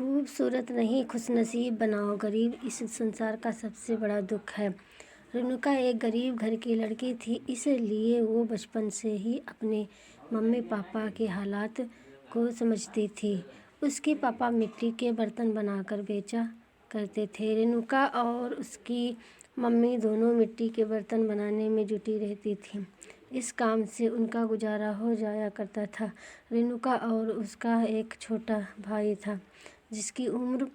खूबसूरत नहीं खुशनसीब बनाओ गरीब, इस संसार का सबसे बड़ा दुख है। रेणुका एक गरीब घर की लड़की थी, इसलिए वो बचपन से ही अपने मम्मी पापा के हालात को समझती थी। उसके पापा मिट्टी के बर्तन बनाकर बेचा करते थे। रेणुका और उसकी मम्मी दोनों मिट्टी के बर्तन बनाने में जुटी रहती थीं। इस काम से उनका गुजारा हो जाया करता था। रेणुका और उसका एक छोटा भाई था जिसकी उम्र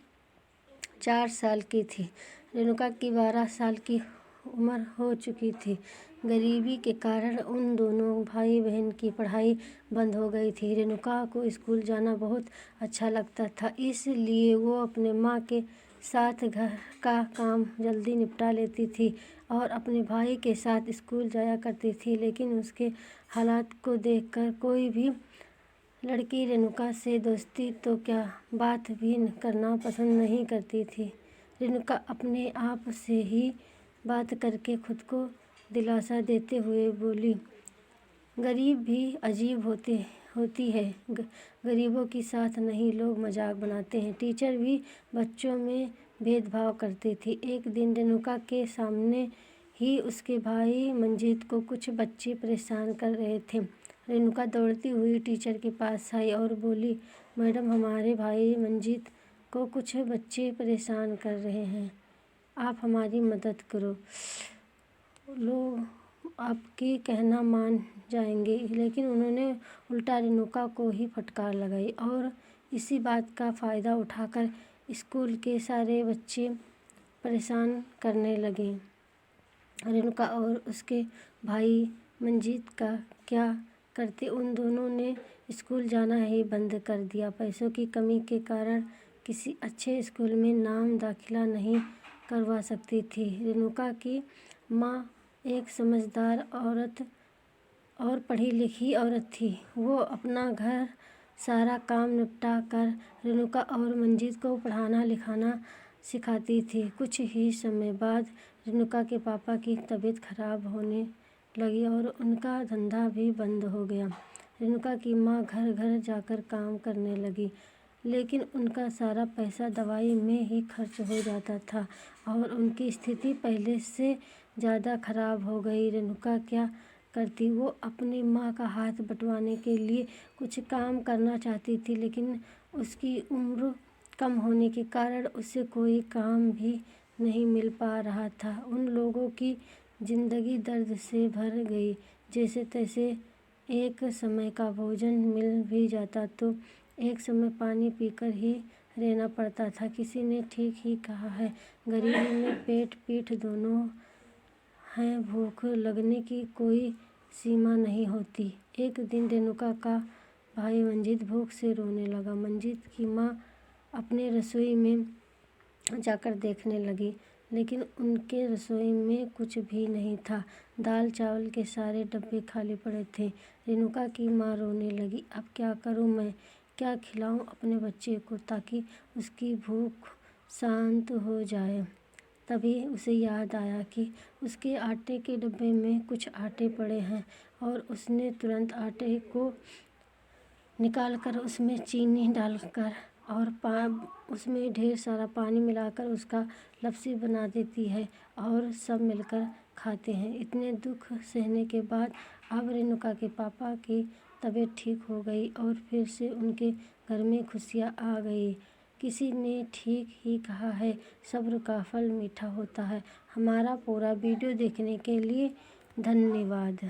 4 साल की थी। रेणुका की 12 साल की उम्र हो चुकी थी। गरीबी के कारण उन दोनों भाई बहन की पढ़ाई बंद हो गई थी। रेणुका को स्कूल जाना बहुत अच्छा लगता था, इसलिए वो अपने माँ के साथ घर का काम जल्दी निपटा लेती थी और अपने भाई के साथ स्कूल जाया करती थी। लेकिन उसके हालात को देखकर कोई भी लड़की रेणुका से दोस्ती तो क्या बात भी करना पसंद नहीं करती थी। रेणुका अपने आप से ही बात करके खुद को दिलासा देते हुए बोली, गरीब भी अजीब होती है। गरीबों के साथ नहीं लोग मजाक बनाते हैं। टीचर भी बच्चों में भेदभाव करती थी। एक दिन रेणुका के सामने ही उसके भाई मंजीत को कुछ बच्चे परेशान कर रहे थे। रेणुका दौड़ती हुई टीचर के पास आई और बोली, मैडम, हमारे भाई मंजीत को कुछ बच्चे परेशान कर रहे हैं, आप हमारी मदद करो। लोग आपकी कहना मान जाएंगे। लेकिन उन्होंने उल्टा रेणुका को ही फटकार लगाई और इसी बात का फ़ायदा उठाकर स्कूल के सारे बच्चे परेशान करने लगे। रेणुका और उसके भाई मंजीत का क्या करते, उन दोनों ने स्कूल जाना ही बंद कर दिया। पैसों की कमी के कारण किसी अच्छे स्कूल में नाम दाखिला नहीं करवा सकती थी। रेणुका की माँ एक समझदार औरत और पढ़ी लिखी औरत थी। वो अपना घर सारा काम निपटा कर रेणुका और मंजीत को पढ़ाना लिखाना सिखाती थी। कुछ ही समय बाद रेणुका के पापा की तबीयत खराब होने लगी और उनका धंधा भी बंद हो गया। रेणुका की माँ घर घर जाकर काम करने लगी, लेकिन उनका सारा पैसा दवाई में ही खर्च हो जाता था और उनकी स्थिति पहले से ज़्यादा खराब हो गई। रेणुका क्या करती, वो अपनी माँ का हाथ बंटवाने के लिए कुछ काम करना चाहती थी, लेकिन उसकी उम्र कम होने के कारण उसे कोई काम भी नहीं मिल पा रहा था। उन लोगों की जिंदगी दर्द से भर गई। जैसे तैसे एक समय का भोजन मिल भी जाता तो एक समय पानी पीकर ही रहना पड़ता था। किसी ने ठीक ही कहा है, गरीबी में पेट पीठ दोनों हैं, भूख लगने की कोई सीमा नहीं होती। एक दिन रेणुका का भाई मंजीत भूख से रोने लगा। मंजीत की माँ अपने रसोई में जाकर देखने लगी, लेकिन उनके रसोई में कुछ भी नहीं था। दाल चावल के सारे डब्बे खाली पड़े थे। रेणुका की माँ रोने लगी, अब क्या करूँ मैं, क्या खिलाऊँ अपने बच्चे को ताकि उसकी भूख शांत हो जाए। तभी उसे याद आया कि उसके आटे के डब्बे में कुछ आटे पड़े हैं और उसने तुरंत आटे को निकालकर उसमें चीनी डालकर और उसमें ढेर सारा पानी मिलाकर उसका लपसी बना देती है और सब मिलकर खाते हैं। इतने दुख सहने के बाद अब रेणुका के पापा की तबीयत ठीक हो गई और फिर से उनके घर में खुशियाँ आ गई। किसी ने ठीक ही कहा है, सब्र का फल मीठा होता है। हमारा पूरा वीडियो देखने के लिए धन्यवाद।